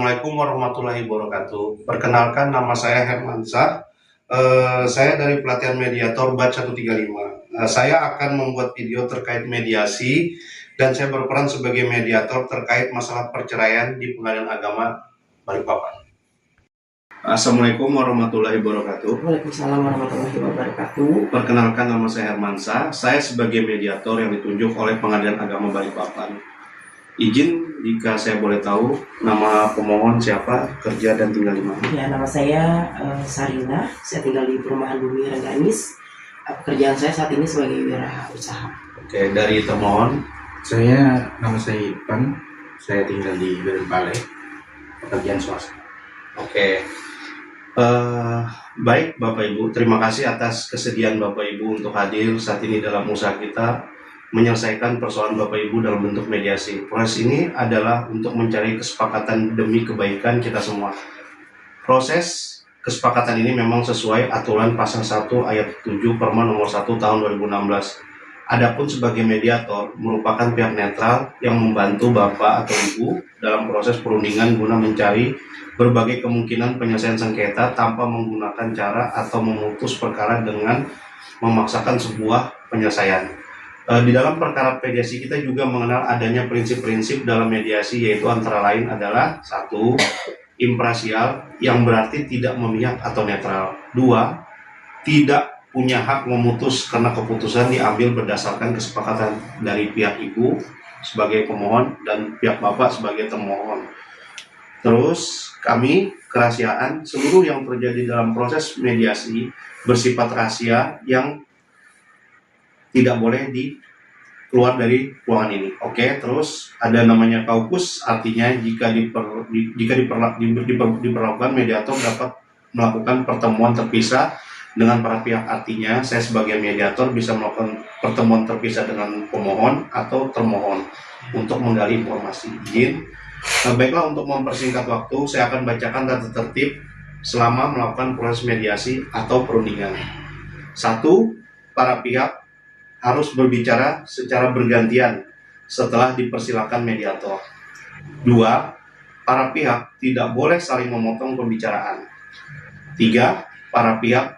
Assalamualaikum warahmatullahi wabarakatuh. Perkenalkan, nama saya Hermansyah. Saya dari pelatihan mediator batch 135. Saya akan membuat video terkait mediasi dan saya berperan sebagai mediator terkait masalah perceraian di Pengadilan Agama Balikpapan. Assalamualaikum warahmatullahi wabarakatuh. Waalaikumsalam warahmatullahi wabarakatuh. Perkenalkan, nama saya Hermansyah. Saya sebagai mediator yang ditunjuk oleh Pengadilan Agama Balikpapan. Izin jika saya boleh tahu nama pemohon siapa, kerja dan tinggal di mana? Ya, nama saya Sarina. Saya tinggal di Perumahan Bumi Rengganis. Pekerjaan saya saat ini sebagai wirausaha. Oke, dari termohon. Nama saya Ipan. Saya tinggal di Balai, pekerjaan swasta. Oke. Baik Bapak Ibu, terima kasih atas kesediaan Bapak Ibu untuk hadir saat ini dalam usaha kita menyelesaikan persoalan Bapak Ibu dalam bentuk mediasi. Proses ini adalah untuk mencari kesepakatan demi kebaikan kita semua. Proses kesepakatan ini memang sesuai aturan pasal 1 ayat 7 Permen nomor 1 tahun 2016. Adapun sebagai mediator merupakan pihak netral yang membantu Bapak atau Ibu dalam proses perundingan guna mencari berbagai kemungkinan penyelesaian sengketa tanpa menggunakan cara atau memutus perkara dengan memaksakan sebuah penyelesaian. Di dalam perkara mediasi kita juga mengenal adanya prinsip-prinsip dalam mediasi, yaitu antara lain adalah 1. Imparsial, yang berarti tidak memihak atau netral. 2. Tidak punya hak memutus karena keputusan diambil berdasarkan kesepakatan dari pihak Ibu sebagai pemohon dan pihak Bapak sebagai termohon. Terus kami, kerahasiaan seluruh yang terjadi dalam proses mediasi bersifat rahasia yang tidak boleh keluar dari ruangan ini. Oke, terus ada namanya kaukus, artinya jika diperlakukan mediator dapat melakukan pertemuan terpisah dengan para pihak. Artinya saya sebagai mediator bisa melakukan pertemuan terpisah dengan pemohon atau termohon untuk menggali informasi. Izin. Baiklah, untuk mempersingkat waktu, saya akan bacakan tata tertib selama melakukan proses mediasi atau perundingan. 1. Para pihak harus berbicara secara bergantian setelah dipersilakan mediator. 2. Para pihak tidak boleh saling memotong pembicaraan. 3. Para pihak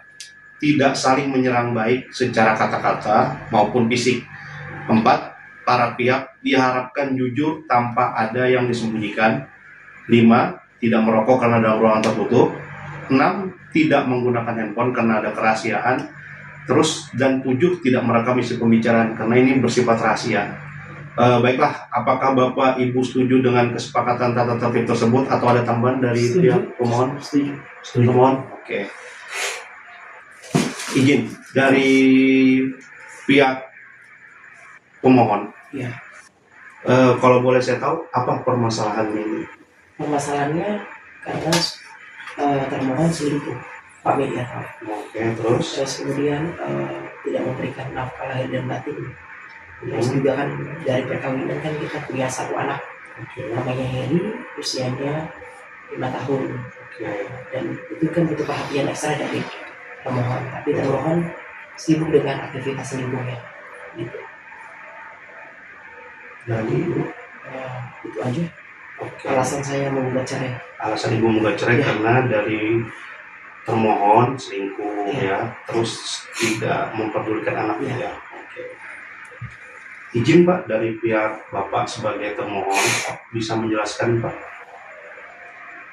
tidak saling menyerang baik secara kata-kata maupun fisik. 4. Para pihak diharapkan jujur tanpa ada yang disembunyikan. 5. Tidak merokok karena dalam ruangan tertutup. 6. Tidak menggunakan handphone karena ada kerahasiaan. Dan 7. Tidak merekam isi pembicaraan karena ini bersifat rahasia. Baiklah, apakah Bapak Ibu setuju dengan kesepakatan tata tertib tersebut atau ada tambahan dari pihak pemohon? Setuju. Pemohon? Oke. Izin dari pihak pemohon. Ya. Kalau boleh saya tahu apa permasalahan ini? Permasalahannya karena termohon selingkuh, Pak mediator. Oke, terus Kemudian tidak memberikan nafkah lahir dan batin. Terus juga kan dari perkawinan kan kita punya satu anak, namanya Heri, usianya 5 tahun. Dan itu kan butuh perhatian ekstra dari termohon. Tapi termohon sibuk dengan aktivitas selingkuhnya. Gitu. Jadi Itu aja. Alasan saya menggugat cerai. Alasan Ibu menggugat cerai karena dari termohon selingkuh, ya, terus tidak memperdulikan anaknya. Ya. Oke. Izin Pak, dari pihak Bapak sebagai termohon bisa menjelaskan Pak?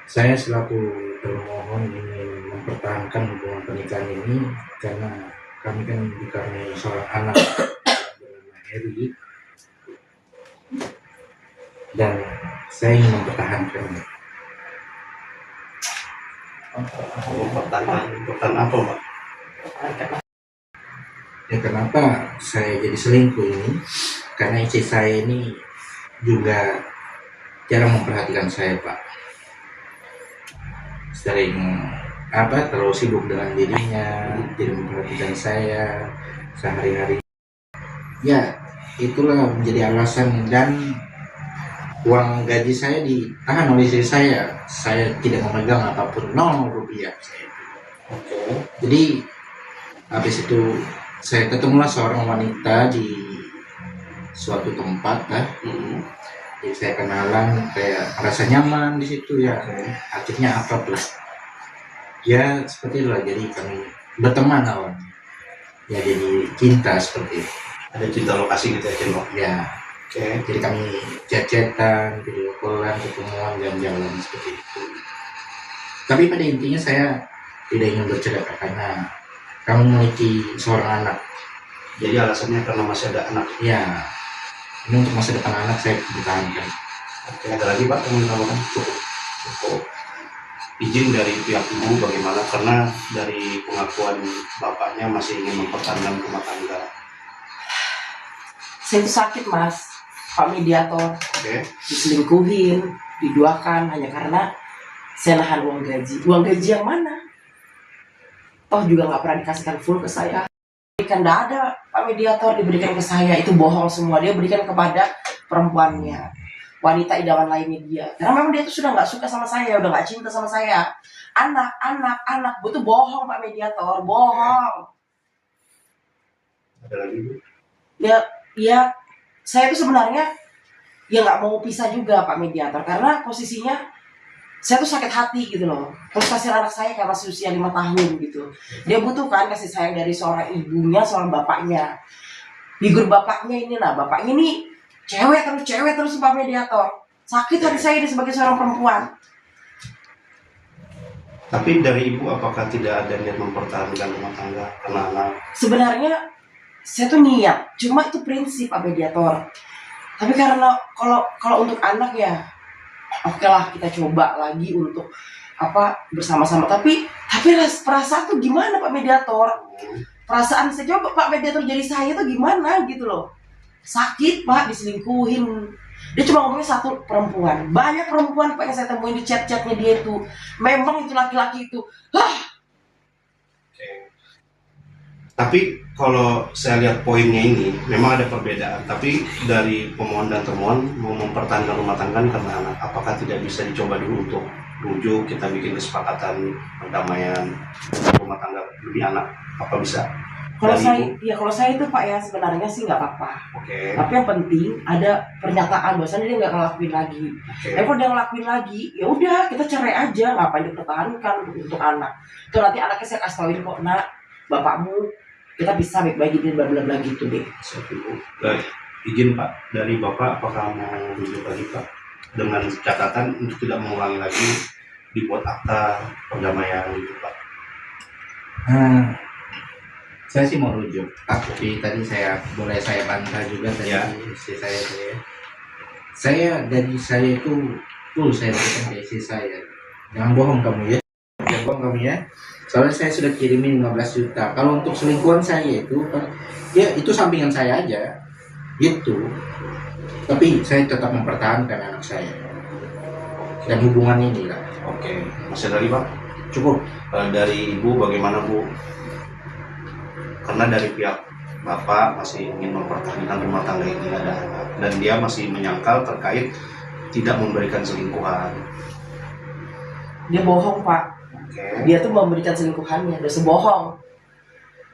Saya selaku termohon ingin mempertahankan hubungan pernikahan ini karena kami kan dikaruniai seorang anak bernama Heri, dan saya ingin mempertahankannya. Pertanyaan apa Pak? Ya, kenapa saya jadi selingkuh ini? Karena istri saya ini juga jarang memperhatikan saya, Pak. Sering terlalu sibuk dengan dirinya, tidak memperhatikan saya sehari-hari. Ya, itulah menjadi alasan, dan uang gaji saya ditahan oleh istri saya. Saya tidak memegang apapun, 0 rupiah saya. Jadi habis itu saya ketemulah seorang wanita di suatu tempat, Jadi saya kenalan, kayak rasa nyaman di situ ya. Oke. Akhirnya akrab lah. Ya seperti itulah, jadi kami berteman awalnya. Ya jadi cinta seperti itu. Ada cinta lokasi gitu ya, Cino. Ya, Oke. jadi kami chat-chatan, video callan, ketemuan, jalan-jalan seperti itu. Tapi pada intinya saya tidak ingin bercerai karena kami memiliki seorang anak. Jadi alasannya karena masih ada anak. Ya, ini untuk masa depan anak saya pertahankan. Oke, ada lagi Pak yang mau ditambahkan? Cukup. Cukup. Izin dari pihak ibu bagaimana? Karena dari pengakuan bapaknya masih ingin mempertahankan rumah tangga. Saya itu sakit mas, Pak Mediator, Oke. diselingkuhin, diduakan hanya karena saya nahan uang gaji. Uang gaji yang mana? Toh juga nggak pernah dikasihkan full ke saya. Diberikan nggak ada Pak Mediator, diberikan ke saya, itu bohong semua. Dia berikan kepada perempuannya, wanita idaman lainnya dia. Karena memang dia tuh sudah nggak suka sama saya, udah nggak cinta sama saya. Anak, itu bohong Pak Mediator, bohong. Ada lagi Bu? Ya, saya tuh sebenarnya ya nggak mau pisah juga Pak Mediator, karena posisinya saya tuh sakit hati gitu loh. Terus kasih anak saya karena masih usia 5 tahun gitu. Dia butuhkan kasih sayang dari seorang ibunya, seorang bapaknya. Figur bapaknya ini, nah bapaknya ini cewek terus Pak Mediator. Sakit hati saya ini sebagai seorang perempuan. Tapi dari ibu apakah tidak ada niat mempertahankan rumah tangga karena anak? Sebenarnya saya tuh niat, cuma itu prinsip Pak Mediator. Tapi karena kalau untuk anak ya, oke lah kita coba lagi untuk bersama-sama. Tapi perasaan tuh gimana Pak Mediator? Perasaan saya coba Pak Mediator jadi saya tuh gimana gitu loh. Sakit Pak, diselingkuhin. Dia cuma ngomongnya satu perempuan. Banyak perempuan Pak yang saya temuin di chat-chatnya dia itu. Memang itu laki-laki itu. Oke. Tapi kalau saya lihat poinnya ini memang ada perbedaan. Tapi dari pemohon dan termohon mau mempertahankan rumah tangga karena anak, apakah tidak bisa dicoba dulu untuk rujuk, kita bikin kesepakatan perdamaian rumah tangga demi anak, apa bisa? Kalau Dari kalau saya itu Pak ya sebenarnya sih nggak apa-apa. Oke. Tapi yang penting ada pernyataan bahwasannya dia nggak ngelakuin lagi. Oke. Kalau dia ngelakuin lagi, ya udah kita cerai aja, ngapain dipertahankan untuk anak. Itu nanti anaknya saya kasih tauin kok, nak, bapakmu kita bisa baik-baik gitu, bla bla bla gitu deh. Satu Bu. Baik. Izin Pak dari Bapak, apakah mau rujuk lagi Pak dengan catatan untuk tidak mengulangi lagi, dibuat akta perdamaian gitu Pak? Saya sih mau rujuk, tapi tadi saya bantah juga tadi Ya. istri saya dari saya itu full saya berikan ke istri saya. Jangan bohong kamu ya, jangan bohong kamu ya. Soalnya saya sudah kirimin 15 juta. Kalau untuk selingkuhan saya itu, ya itu sampingan saya aja, gitu. Tapi saya tetap mempertahankan anak saya dan hubungan ini lah. Oke. Masih lagi Pak? Cukup. Dari Ibu bagaimana Bu? Karena dari pihak Bapak masih ingin mempertahankan rumah tangga ini, ada anak, dan dia masih menyangkal terkait tidak memberikan selingkuhan. Dia bohong Pak. Oke. Dia tuh memberikan selingkuhannya, udah sebohong.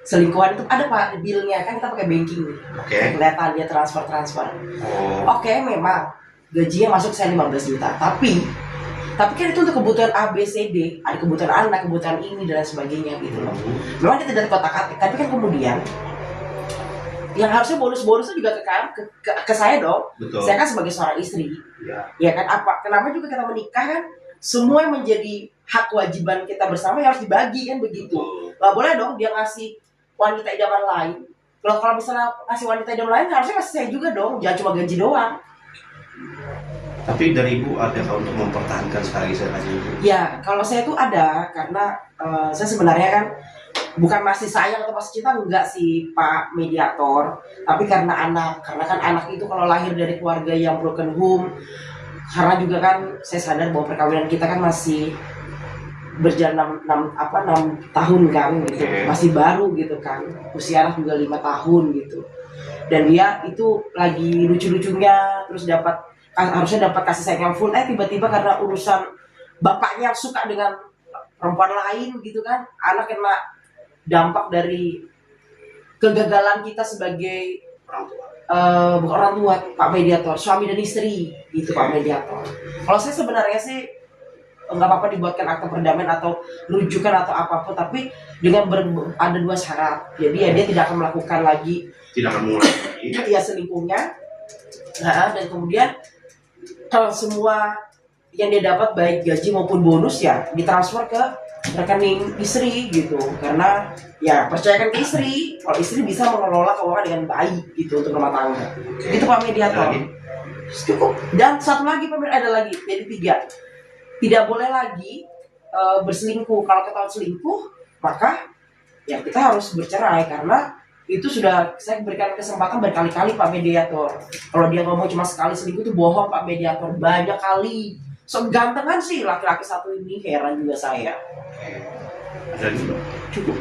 Selingkuhan itu ada Pak di bilnya, kan kita pakai banking nih. Oke. Kelihatan dia transfer. Oh. Oke, memang gajinya masuk saya 15 juta, tapi kan itu untuk kebutuhan A, B, C, D, ada kebutuhan anak, kebutuhan ini dan sebagainya gitu loh. Memang dia tidak kotak-katik, tapi kan kemudian yang harusnya bonus-bonus itu juga ke saya dong. Betul. Saya kan sebagai seorang istri, Ya. ya kan kenapa juga kita menikah kan? Semua yang menjadi hak kewajiban kita bersama yang harus dibagi kan begitu. Betul. Nggak boleh dong dia ngasih wanita idaman lain. Kalau misalnya ngasih wanita idaman lain harusnya ngasih saya juga dong, jangan cuma gaji doang. Tapi dari Ibu ada untuk mempertahankan sekali saya tanya Ibu? Ya, kalau saya tuh ada karena saya sebenarnya kan bukan masih sayang atau masih cinta, enggak sih Pak Mediator, tapi karena kan anak itu kalau lahir dari keluarga yang broken home, karena juga kan saya sadar bahwa perkawinan kita kan masih berjalan 6 tahun kan gitu, Oke. masih baru gitu kan, usia anak juga 5 tahun gitu, dan dia itu lagi lucu-lucunya terus harusnya dapat kasih sayang yang full, tiba-tiba karena urusan bapaknya yang suka dengan perempuan lain gitu kan, anak kena dampak dari kegagalan kita sebagai Orang tua. bukan orang tua, Pak Mediator, suami dan istri gitu Pak Mediator. Kalau saya sebenarnya sih nggak apa-apa dibuatkan akte perdamaian atau rujukan atau apapun, tapi dengan ada dua syarat. Jadi ya dia tidak akan melakukan lagi, Tidak akan mengulangi lagi. ya selingkuhnya. Nah, dan kemudian kalau semua yang dia dapat baik gaji maupun bonus ya ditransfer ke rekening istri gitu, karena ya percayakan ke istri kalau istri bisa mengelola keuangan dengan baik gitu untuk rumah tangga. Itu Pak Mediator. Lagi? Cukup. Dan satu lagi Pak, ada lagi, jadi 3, tidak boleh lagi berselingkuh. Kalau ketahuan selingkuh maka ya kita harus bercerai, karena itu sudah saya berikan kesempatan berkali-kali Pak Mediator. Kalau dia ngomong cuma sekali selingkuh itu bohong Pak Mediator, banyak kali. So gantengan sih laki-laki satu ini, heran juga saya. Ada juga. Cukup.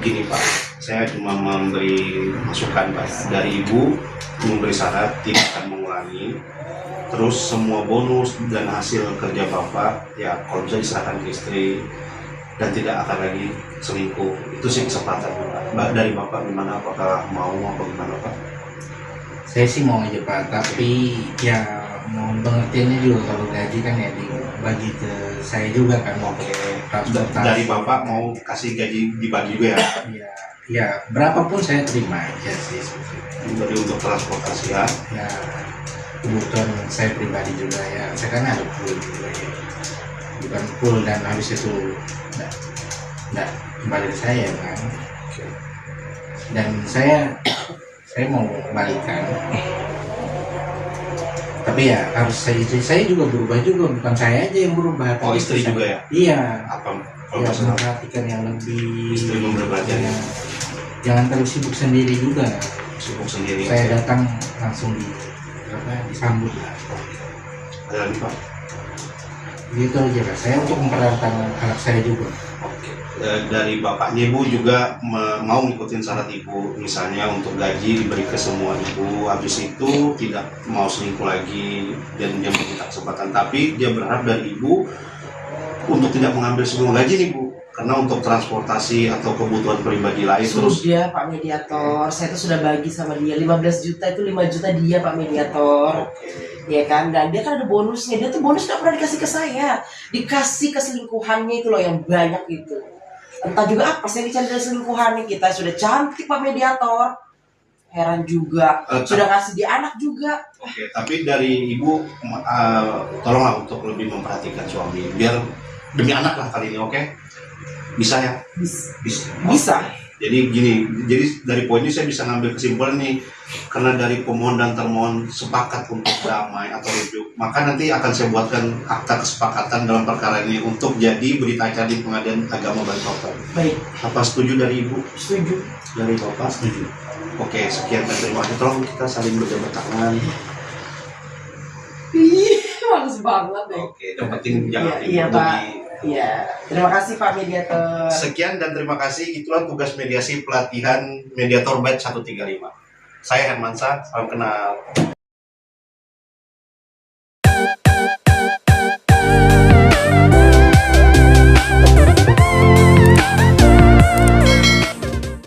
Gini Pak, saya cuma memberi masukan Pak. Dari Ibu memberi syarat tidak akan mengulangi. Terus semua bonus dan hasil kerja Bapak ya kalau bisa diserahkan ke istri dan tidak akan lagi selingkuh. Itu sih kesempatan Pak. Dari Bapak gimana? Apakah mau apa gimana Pak? Saya sih mau aja Pak, tapi ya mau pengertiannya juga kalau gaji kan ya dibagi ke saya juga kan. Oke. Transportasi. Dari Bapak mau kasih gaji dibagi juga ya? Ya, ya berapapun saya terima aja sih sebetulnya. Jadi untuk transportasi ya? Ya kebutuhan saya pribadi juga ya, saya kan ada full juga ya, bukan full dan habis itu enggak kembali ke saya kan. Dan saya mau balikan, tapi ya harus saya juga berubah juga, bukan saya aja yang berubah. Oh tapi istri saya- juga ya? Iya, Apa? Kalau ya masalah memperhatikan yang lebih. istri memberi perhatian Ya, jangan terlalu sibuk sendiri juga. sibuk sendiri. Saya datang langsung disambut lah. Ada lagi Pak? Gitu aja Pak. Saya untuk memperhatikan anak saya juga. Oke. Dari bapaknya Ibu juga mau ngikutin syarat Ibu, misalnya untuk gaji diberi ke semua Ibu, habis itu tidak mau selingkuh lagi dan dia meminta kesempatan, tapi dia berharap dari Ibu untuk tidak mengambil semua gaji nih Bu, karena untuk transportasi atau kebutuhan pribadi lain terus. Sudah Pak Mediator, saya tuh sudah bagi sama dia 15 juta, itu 5 juta dia Pak Mediator. Ya kan, dan dia kan ada bonusnya, dia tuh bonus gak pernah dikasih ke saya, dikasih keselingkuhannya itu loh yang banyak itu. Entah juga apa saya dicari dari selingkuhannya. Kita sudah cantik Pak Mediator, heran juga, sudah ngasih dia anak juga. Oke, tapi dari Ibu tolonglah untuk lebih memperhatikan suami, biar demi anak lah kali ini, oke? Bisa ya? Bisa. Jadi gini, jadi dari poin ini saya bisa ngambil kesimpulan nih, karena dari pemohon dan termohon sepakat untuk damai atau rujuk, maka nanti akan saya buatkan akta kesepakatan dalam perkara ini untuk jadi berita acara di Pengadilan Agama Balikpapan. Baik, Apa setuju dari Ibu? setuju. Dari Bapak? Setuju. Oke, sekian dan terima kasih. Tolong kita saling berjabat tangan. Ih, males banget deh. Oke, yang penting jangan Iya, ribut Pak. di- Iya, terima kasih Pak Mediator. Sekian dan terima kasih. Itulah tugas mediasi pelatihan Mediator Batch 135. Saya Hermansyah, salam kenal.